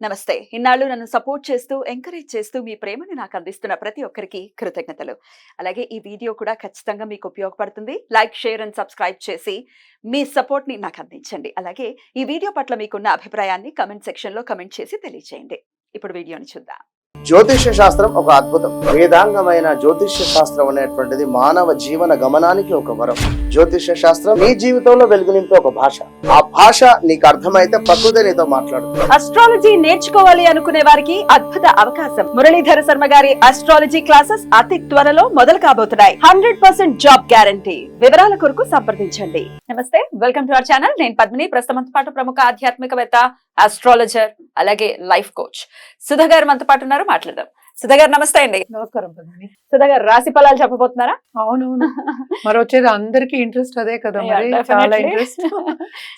నమస్తే. ఇన్నాళ్ళు నన్ను సపోర్ట్ చేస్తూ, ఎంకరేజ్ చేస్తూ మీ ప్రేమని నాకు అందిస్తున్న ప్రతి ఒక్కరికి కృతజ్ఞతలు. అలాగే ఈ వీడియో కూడా ఖచ్చితంగా మీకు ఉపయోగపడుతుంది. లైక్, షేర్ అండ్ సబ్స్క్రైబ్ చేసి మీ సపోర్ట్‌ని నాకు అందించండి. అలాగే ఈ వీడియో పట్ల మీకున్న అభిప్రాయాన్ని కామెంట్ సెక్షన్‌లో కామెంట్ చేసి తెలియజేయండి. ఇప్పుడు వీడియోని చూద్దాం. జ్యోతిష్య శాస్త్రం ఒక అద్భుతం. వేదాంగమైన జ్యోతిష్య శాస్త్రం అనేటువంటిది మానవ జీవన గమనానికి ఒక వరం. జ్యోతిష్య శాస్త్రం నీ జీవితంలో వెలుగునింపే ఒక భాష. ఆ భాష నీకు అర్థమైతే ప్రకృతి నీతో మాట్లాడుతుంది. అస్ట్రాలజీ నేర్చుకోవాలి అనుకునే వారికి అద్భుత అవకాశం. మురళీధర శర్మ గారి అస్ట్రాలజీ క్లాసెస్ అతి త్వరలో మొదలు కాబోతున్నాయి. 100% జాబ్ గ్యారంటీ. వివరాల కొరకు సంప్రదించండి. నమస్తే, వెల్కమ్ టు అవర్ ఛానల్. నేను పద్మిని. ప్రస్తుతం పాటు ప్రముఖ ఆధ్యాత్మికవేత్త, ఆస్ట్రాలజర్, అలాగే లైఫ్ కోచ్ సుధా గారు మనతో పాటు ఉన్నారు. మాట్లాడదాం. సుధా గారు నమస్తే అండి. నమస్కారం పద్మిని. సుధా గారు రాశి ఫలాలు చెప్పబోతున్నారా? అవునవును, మరి వచ్చేది అందరికి ఇంట్రెస్ట్ అదే కదా, మరి చాలా ఇంట్రెస్ట్.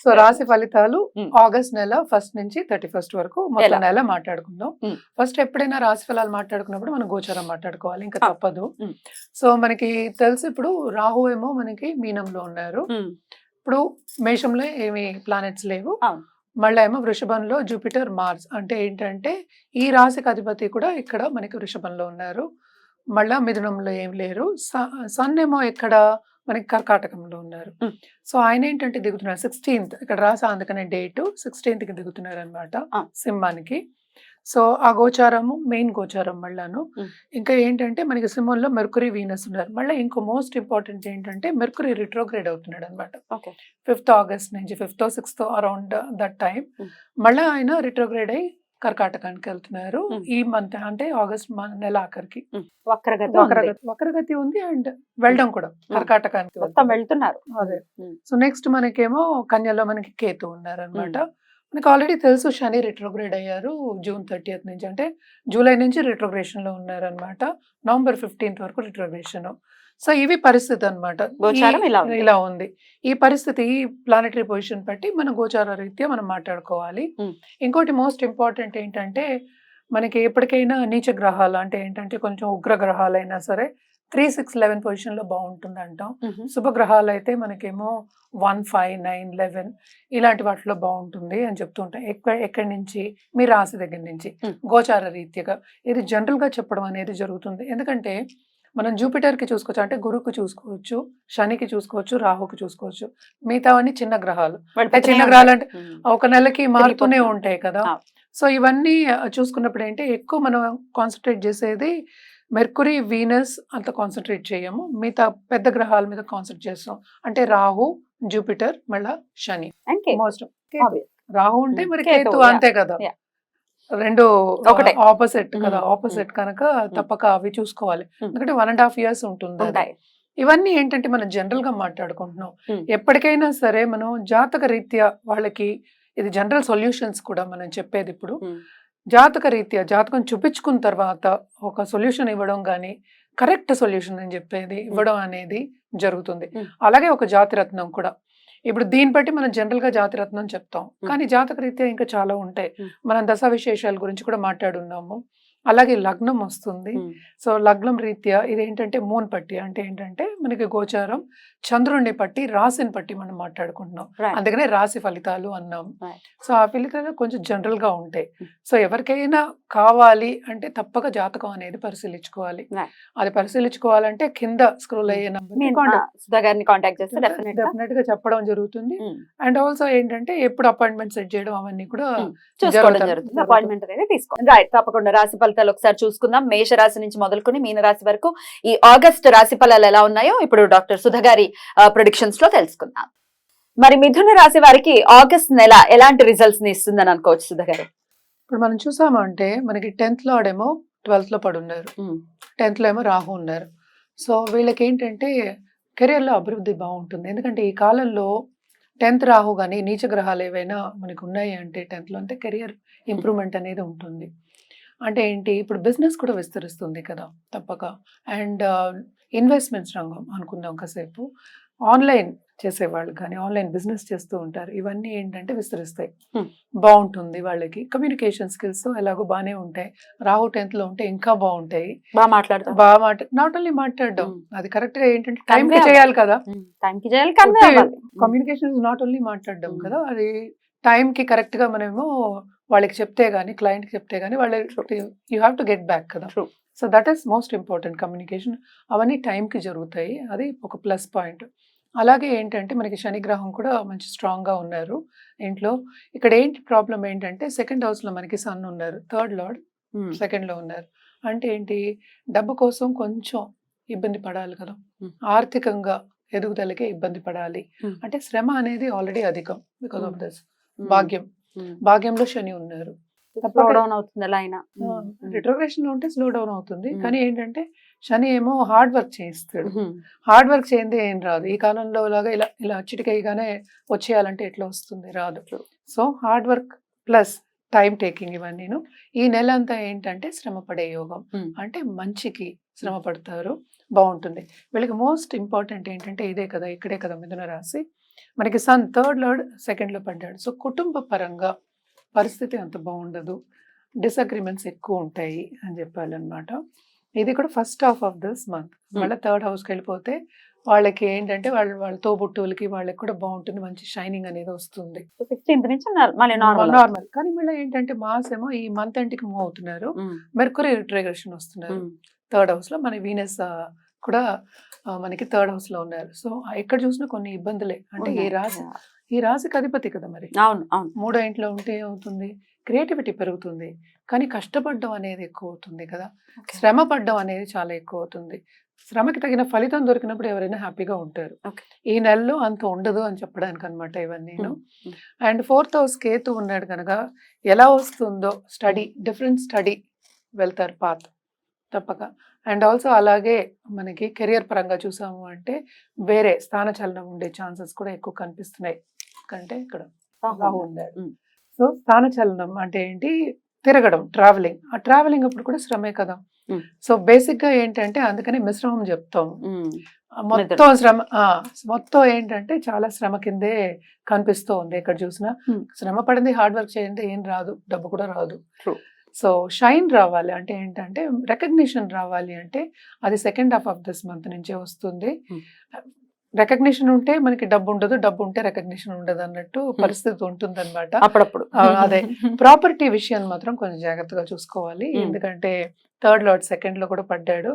సో రాశి ఫలితాలు ఆగస్ట్ నెల 1 నుంచి 31 వరకు మొత్తం నెల మాట్లాడుకుందాం. ఫస్ట్ ఎప్పుడైనా రాశి ఫలాలు మాట్లాడుకున్నప్పుడు మనం గోచారం మాట్లాడుకోవాలి, ఇంకా తప్పదు. సో మనకి తెలుసు, ఇప్పుడు రాహు ఏమో మనకి మీనంలో ఉన్నారు, ఇప్పుడు మేషంలో ఏమి ప్లానెట్స్ లేవు. మళ్ళీ ఏమో వృషభంలో జూపిటర్, మార్స్. అంటే ఏంటంటే ఈ రాశికి అధిపతి కూడా ఇక్కడ మనకి వృషభంలో ఉన్నారు. మళ్ళా మిథునంలో ఏం లేరు. సన్ ఏమో ఇక్కడ మనకి కర్కాటకంలో ఉన్నారు. సో ఆయన ఏంటంటే దిగుతున్నారు 16th, ఇక్కడ రాసా అందుకనే డేట్ 16th కి దిగుతున్నారు అనమాట సింహానికి. సో ఆ గోచారము మెయిన్ గోచారం మళ్ళాను. ఇంకా ఏంటంటే మనకి సింహంలో మెర్కురీ, వీనస్ ఉన్నారు. మళ్ళీ ఇంకో మోస్ట్ ఇంపార్టెంట్ ఏంటంటే మెర్కురీ రిట్రోగ్రేడ్ అవుతున్నాడు అనమాట 5th ఆగస్ట్ నుంచి, 5th 6th around that time. మళ్ళీ ఆయన రిట్రోగ్రేడ్ అయ్యి కర్కాటకానికి వెళ్తున్నారు ఈ మంత్, అంటే ఆగస్ట్ నెల ఆఖరికి. వక్రగతి ఉంది అండ్ వెళ్ళడం కూడా కర్కాటకానికి వెళ్తున్నారు. అదే. సో నెక్స్ట్ మనకేమో కన్యలో మనకి కేతు ఉన్నారు అనమాట. మనకు ఆల్రెడీ తెలుసు శని రిట్రోగ్రేడ్ అయ్యారు జూన్ 30th నుంచి, అంటే జూలై నుంచి రిట్రోగ్రేషన్ లో ఉన్నారు అనమాట. నవంబర్ 15th వరకు రిట్రోగ్రేషన్. సో ఇవి పరిస్థితి అనమాట, ఇలా ఉంది ఈ పరిస్థితి. ఈ ప్లానెటరీ పొజిషన్ బట్టి మన గోచార రీత్యా మనం మాట్లాడుకోవాలి. ఇంకోటి మోస్ట్ ఇంపార్టెంట్ ఏంటంటే మనకి ఎప్పటికైనా నీచ గ్రహాలు, అంటే ఏంటంటే కొంచెం ఉగ్ర గ్రహాలు అయినా సరే 3, 6, 11 పొజిషన్ లో బాగుంటుంది అంటాం. శుభగ్రహాలు అయితే మనకేమో 1, 5, 9, 11 ఇలాంటి వాటిలో బాగుంటుంది అని చెప్తుంటాం. ఎక్కడి నుంచి, మీ రాశి దగ్గర నుంచి గోచార రీత్యగా ఇది జనరల్ గా చెప్పడం అనేది జరుగుతుంది. ఎందుకంటే మనం జూపిటర్ కి చూసుకోవచ్చు, అంటే గురువుకి చూసుకోవచ్చు, శనికి చూసుకోవచ్చు, రాహుకి చూసుకోవచ్చు. మిగతావన్నీ చిన్న గ్రహాలు. చిన్న గ్రహాలు అంటే ఒక నెలకి మారుతూనే ఉంటాయి కదా. సో ఇవన్నీ చూసుకున్నప్పుడు ఏంటి, ఎక్కువ మనం కాన్సన్ట్రేట్ చేసేది మెర్కురీ, వీనస్ అంత కాన్సన్ట్రేట్ చేయము. మిగతా పెద్ద గ్రహాల మీద కాన్సన్ట్రేట్ చేస్తాం. అంటే రాహు, జూపిటర్, మళ్ళా శని. మోస్ట్ రాహు ఉంటే మరి కేతు, అంతే కదా, రెండు ఒకటే ఆపోజిట్ కదా. ఆపోజిట్ కనుక తప్పక అవి చూసుకోవాలి. ఎందుకంటే 1.5 years ఉంటుంది. ఇవన్నీ ఏంటంటే మనం జనరల్ గా మాట్లాడుకుంటున్నాం. ఎప్పటికైనా సరే మనం జాతక రీత్యా వాళ్ళకి ఇది జనరల్ సొల్యూషన్స్ కూడా మనం చెప్పేది. ఇప్పుడు జాతక రీత్యా జాతకం చూపించుకున్న తర్వాత ఒక సొల్యూషన్ ఇవ్వడం కానీ, కరెక్ట్ సొల్యూషన్ అని చెప్పేది ఇవ్వడం అనేది జరుగుతుంది. అలాగే ఒక జాతిరత్నం కూడా. ఇప్పుడు దీన్ని బట్టి మనం జనరల్ గా జాతిరత్నం చెప్తాం, కానీ జాతక రీత్యా ఇంకా చాలా ఉంటాయి. మనం దశ విశేషాల గురించి కూడా మాట్లాడున్నాము. అలాగే లగ్నం వస్తుంది. సో లగ్నం రీత్యా ఇదేంటంటే మూన్ పట్టి, అంటే ఏంటంటే మనకి గోచారం చంద్రుడిని పట్టి, రాశిని పట్టి మనం మాట్లాడుకుంటున్నాం. అందుకనే రాశి ఫలితాలు అన్నాం. సో ఆ ఫలితాలు కొంచెం జనరల్ గా ఉంటాయి. సో ఎవరికైనా కావాలి అంటే తప్పక జాతకం అనేది పరిశీలించుకోవాలి. అది పరిశీలించుకోవాలంటే కింద స్క్రోల్ అయ్యే డెఫినెట్ గా చెప్పడం జరుగుతుంది. అండ్ ఆల్సో ఏంటంటే ఎప్పుడు అపాయింట్మెంట్ సెట్ చేయడం అవన్నీ కూడా జరుగుతుంది. అపాయింట్మెంట్ అనేది తీసుకోండి. రైట్, తప్పకుండా రాశి ఫలితాలు ఒకసారి చూసుకుందాం. మేష రాశి నుంచి మొదలుకొని మీన రాశి వరకు ఈ ఆగస్ట్ రాశి ఫలాలు ఎలా ఉన్నాయో ఇప్పుడు డాక్టర్ సుధా గారి ప్రొడిక్షన్స్ లో తెలుసుకుందాం. మరి మిథున రాశి వారికి ఆగస్ట్ నెల ఎలాంటి రిజల్ట్స్ ని ఇస్తుందని అనుకోవచ్చు సుధా గారు? ఇప్పుడు మనం చూసామంటే మనకి 10th లోడేమో 12th లో పడున్నారు, 10th లో ఏమో రాహు ఉన్నారు. సో వీళ్ళకి ఏంటంటే కెరియర్ లో అభివృద్ధి బాగుంటుంది. ఎందుకంటే ఈ కాలంలో 10th రాహు కానీ నీచ గ్రహాలు ఏవైనా మనకు ఉన్నాయి అంటే 10th లో అంటే కెరియర్ ఇంప్రూవ్మెంట్ అనేది ఉంటుంది. అంటే ఏంటి, ఇప్పుడు బిజినెస్ కూడా విస్తరిస్తుంది కదా తప్పక. అండ్ ఇన్వెస్ట్మెంట్స్ రంగం అనుకుందాం కాసేపు. ఆన్లైన్ చేసేవాళ్ళు కానీ ఆన్లైన్ బిజినెస్ చేస్తూ ఉంటారు. ఇవన్నీ ఏంటంటే విస్తరిస్తాయి, బాగుంటుంది వాళ్ళకి. కమ్యూనికేషన్ స్కిల్స్ ఎలాగో బాగానే ఉంటాయి. రాహు 10th లో ఉంటే ఇంకా బాగుంటాయి. నాట్ ఓన్లీ మాట్లాడడం, అది కరెక్ట్ గా ఏంటంటే టైం కి చేయాలి కదా. కమ్యూనికేషన్ నాట్ ఓన్లీ మాట్లాడడం కదా, అది టైం కి కరెక్ట్ గా మనమేమో వాళ్ళకి చెప్తే గానీ, క్లయింట్‌కి చెప్తే గానీ వాళ్ళు you have to get back కదా! True. So that is most important communication. అవన్నీ టైంకి జరుగుతాయి. అది ఒక ప్లస్ పాయింట్. అలాగే ఏంటంటే మనకి శని గ్రహం కూడా మంచి స్ట్రాంగ్‌గా ఉన్నారు ఇంట్లో. ఇక్కడ ఏంటి ప్రాబ్లమ్ ఏంటంటే సెకండ్ హౌస్‌లో మనకి సన్ ఉన్నారు. థర్డ్ లార్డ్ సెకండ్‌లో ఉన్నారు. అంటే ఏంటి? డబ్బు కోసం కొంచెం ఇబ్బంది పడాలి కదా! ఆర్థికంగా ఎదుగుదలకి ఇబ్బంది పడాలి. అంటే శ్రమ అనేది ఆల్రెడీ అధికం బికాస్ ఆఫ్ దిస్. భాగ్యం. భాగ్యంలో శని ఉన్నారు. స్లో డౌన్ అవుతుంది అలా అయినా. రిట్రోగ్రేషన్ లో ఉంటే స్లో డౌన్ అవుతుంది. కానీ ఏంటంటే శని ఏమో హార్డ్ వర్క్ చేయిస్తాడు. హార్డ్ వర్క్ చేయందే ఏం రాదు. ఈ కాలంలో లాగా ఇలా ఇలా చిటికైగానే వచ్చేయాలంటే ఎట్లా వస్తుంది? రాదు. So hard work plus time taking ఇవన్నీను. ఈ నెల అంతా ఏంటంటే శ్రమ పడే యోగం. అంటే మంచికి శ్రమ పడతారు, బాగుంటుంది. వీళ్ళకి మోస్ట్ ఇంపార్టెంట్ ఏంటంటే ఇదే కదా, ఇక్కడే కదా మిథున రాశి. మనకి సన్ థర్డ్ లార్డ్ సెకండ్ లో పడ్డాడు. సో కుటుంబ పరంగా పరిస్థితి అంత బాగుండదు, డిసగ్రిమెంట్స్ ఎక్కువ ఉంటాయి అని చెప్పాలన్నమాట. ఇది కూడా first half of this month. మళ్ళీ థర్డ్ హౌస్కి వెళ్ళిపోతే వాళ్ళకి ఏంటంటే వాళ్ళ తోబుట్టువులకి వాళ్ళకి కూడా బాగుంటుంది, మంచి షైనింగ్ అనేది వస్తుంది. 16th నుంచి మళ్ళీ నార్మల్. కానీ మళ్ళీ ఏంటంటే మాస్ ఏమో ఈ మంత్ ఎండ్కి మూవ్ అవుతున్నారు. మెర్కురీ రిట్రోగ్రేషన్ వస్తున్నారు థర్డ్ హౌస్ లో. మన వీనస్ కూడా మనకి థర్డ్ హౌస్ లో ఉన్నారు. సో ఎక్కడ చూసినా కొన్ని ఇబ్బందులే. అంటే ఈ రాశికి అధిపతి కదా మరి. అవును అవును. మూడో ఇంట్లో ఉంటే ఏమవుతుంది? క్రియేటివిటీ పెరుగుతుంది, కానీ కష్టపడడం అనేది ఎక్కువ అవుతుంది కదా. శ్రమ పడడం అనేది చాలా ఎక్కువ అవుతుంది. శ్రమకి తగిన ఫలితం దొరికినప్పుడు ఎవరైనా హ్యాపీగా ఉంటారు. ఈ నెలలో అంత ఉండదు అని చెప్పడానికి అనమాట ఇవన్నీ. అండ్ ఫోర్త్ హౌస్ కేతు ఉన్నాడు కనుక ఎలా వస్తుందో స్టడీ, డిఫరెంట్ స్టడీ వెళ్తారు పాత్ తప్పక. అండ్ ఆల్సో అలాగే మనకి కెరియర్ పరంగా చూసాము అంటే వేరే స్థానచలనం ఉండే ఛాన్సెస్ కూడా ఎక్కువ కనిపిస్తున్నాయి. కంటే ఇక్కడ రాహు ఉన్నాడు. సో స్థానచలనం అంటే ఏంటి? తిరగడం, ట్రావెలింగ్. ఆ ట్రావెలింగ్ అప్పుడు కూడా శ్రమే కదా. సో బేసిక్ గా ఏంటంటే అందుకని మిశ్రమం చెప్తాము. మొత్తం శ్రమ, మొత్తం ఏంటంటే చాలా శ్రమ కిందే కనిపిస్తూ ఉంది. ఎక్కడ చూసినా శ్రమ పడింది, హార్డ్ వర్క్ చేయండి ఏం రాదు, డబ్బు కూడా రాదు. సో షైన్ రావాలి అంటే ఏంటంటే రికగ్నిషన్ రావాలి అంటే అది second half of this month నుంచే వస్తుంది. రికగ్నిషన్ ఉంటే మనకి డబ్బు ఉండదు, డబ్బు ఉంటే రికగ్నిషన్ ఉండదు అన్నట్టు పరిస్థితి ఉంటుంది అనమాట అప్పుడప్పుడు. అదే ప్రాపర్టీ విషయాన్ని మాత్రం కొంచెం జాగ్రత్తగా చూసుకోవాలి. ఎందుకంటే థర్డ్ లార్డ్ సెకండ్ లో కూడా పడ్డాడు.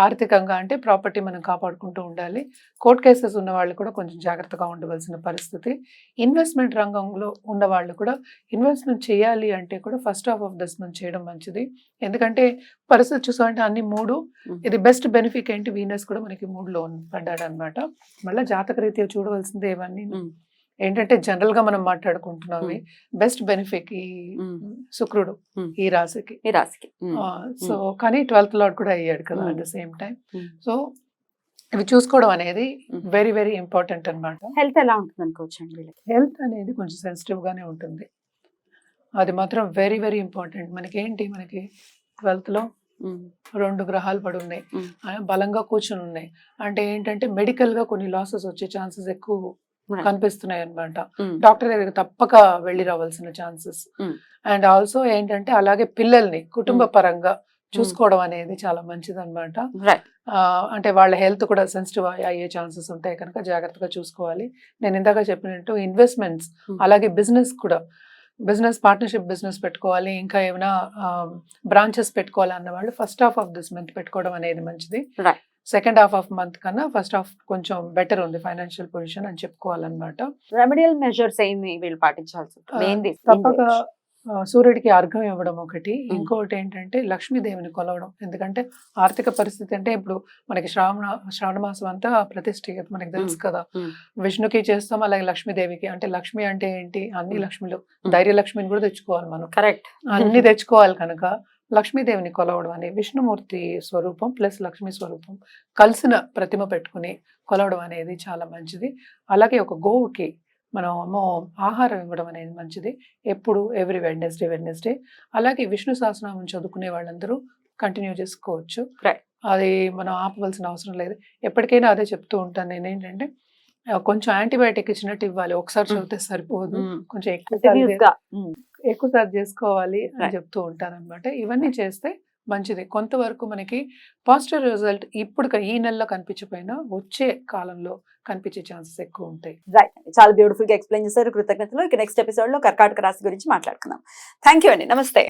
ఆర్థికంగా అంటే ప్రాపర్టీ మనం కాపాడుకుంటూ ఉండాలి. కోర్ట్ కేసెస్ ఉన్న వాళ్ళు కూడా కొంచెం జాగ్రత్తగా ఉండవలసిన పరిస్థితి. ఇన్వెస్ట్మెంట్ రంగంలో ఉన్న వాళ్ళు కూడా ఇన్వెస్ట్మెంట్ చేయాలి అంటే కూడా first half of this month చేయడం మంచిది. ఎందుకంటే పరిస్థితి చూసామంటే అన్ని మూడు, ఇది బెస్ట్ బెనిఫిట్ ఏంటి? వీనస్ కూడా మనకి 3లో పడ్డాడు అనమాట. మళ్ళీ జాతక రీత్యా చూడవలసిందే ఇవన్నీ. ఏంటంటే జనరల్ గా మనం మాట్లాడుకుంటున్నాం బెస్ట్ బెనిఫిట్ ఈ శుక్రుడు ఈ రాశికి. సో కానీ 12th లార్డ్ కూడా అయ్యాడు కదా at the same time. So ఇవి చూసుకోవడం అనేది వెరీ వెరీ ఇంపార్టెంట్ అన్నమాట. హెల్త్ ఎలా ఉంటుంది అనుకోవచ్చండి? హెల్త్ అనేది కొంచెం సెన్సిటివ్ గానే ఉంటుంది, అది మాత్రం వెరీ వెరీ ఇంపార్టెంట్. మనకి 12th లో 2 గ్రహాలు పడి ఉన్నాయి, బలంగా కూర్చుని ఉన్నాయి. అంటే ఏంటంటే మెడికల్ గా కొన్ని లాసెస్ వచ్చే ఛాన్సెస్ ఎక్కువ కనిపిస్తున్నాయి అనమాట. డాక్టర్ దగ్గరికి తప్పక వెళ్ళి రావాల్సిన ఛాన్సెస్. అండ్ ఆల్సో ఏంటంటే అలాగే పిల్లల్ని కుటుంబ పరంగా చూసుకోవడం అనేది చాలా మంచిది అనమాట. అంటే వాళ్ళ హెల్త్ కూడా సెన్సిటివ్ అయ్యే ఛాన్సెస్ ఉంటాయి కనుక జాగ్రత్తగా చూసుకోవాలి. నేను ఇందాక చెప్పినట్టు ఇన్వెస్ట్మెంట్స్ అలాగే బిజినెస్ కూడా, బిజినెస్ పార్ట్నర్షిప్ బిజినెస్ పెట్టుకోవాలి, ఇంకా ఏమైనా బ్రాంచెస్ పెట్టుకోవాలి అన్న వాళ్ళు first half of this month పెట్టుకోవడం అనేది మంచిది. సెకండ్ హాఫ్ ఆఫ్ మంత్ కన్నా ఫస్ట్ హాఫ్ కొంచెం బెటర్ ఉంది ఫైనాన్షియల్ పొజిషన్ అని చెప్పుకోవాలన్నమాట. రెమెడియల్ మెజర్స్ ఏమి వీళ్ళు పాటించాల్సి ఉంటుంది? తప్పక సూర్యుడికి అర్ఘ్యం ఇవ్వడం ఒకటి, ఇంకొకటి ఏంటంటే లక్ష్మీదేవిని కొలవడం. ఎందుకంటే ఆర్థిక పరిస్థితి అంటే ఇప్పుడు మనకి శ్రావణ మాసం అంతా ప్రతిష్ఠ మనకి తెలుసు కదా. విష్ణుకి చేస్తాం, అలాగే లక్ష్మీదేవికి. అంటే లక్ష్మి అంటే ఏంటి? అన్ని లక్ష్మిలు, ధైర్య లక్ష్మిని కూడా తెచ్చుకోవాలి మనం. కరెక్ట్, అన్ని తెచ్చుకోవాలి కనుక లక్ష్మీదేవిని కొలవడం అనేది విష్ణుమూర్తి స్వరూపం ప్లస్ లక్ష్మీ స్వరూపం కలిసిన ప్రతిమ పెట్టుకుని కొలవడం అనేది చాలా మంచిది. అలాగే ఒక గోవుకి మనము ఆహారం ఇవ్వడం అనేది మంచిది ఎప్పుడు, ఎవ్రీ వెడ్నెస్డే. అలాగే విష్ణు సహస్రనామం చదువుకునే వాళ్ళందరూ కంటిన్యూ చేసుకోవచ్చు, అది మనం ఆపవలసిన అవసరం లేదు. ఎప్పటికైనా అదే చెప్తూ ఉంటాను నేను, ఏంటంటే కొంచెం యాంటీబయాటిక్ ఇచ్చినట్టు ఇవ్వాలి, ఒకసారి చదివితే సరిపోదు, కొంచెం ఎక్కువసారి చేసుకోవాలి అని చెప్తూ ఉంటాను అనమాట. ఇవన్నీ చేస్తే మంచిది. కొంతవరకు మనకి పాజిటివ్ రిజల్ట్ ఇప్పుడు ఈ నెలలో కనిపించకపోయినా వచ్చే కాలంలో కనిపించే ఛాన్సెస్ ఎక్కువ ఉంటాయి. రైట్, చాలా బ్యూటిఫుల్ గా ఎక్స్ప్లెయిన్ చేశారు. కృతజ్ఞతలు. ఇక నెక్స్ట్ ఎపిసోడ్ లో కర్కాటక రాశి గురించి మాట్లాడుకుందాం. థ్యాంక్ యూ అండి. నమస్తే.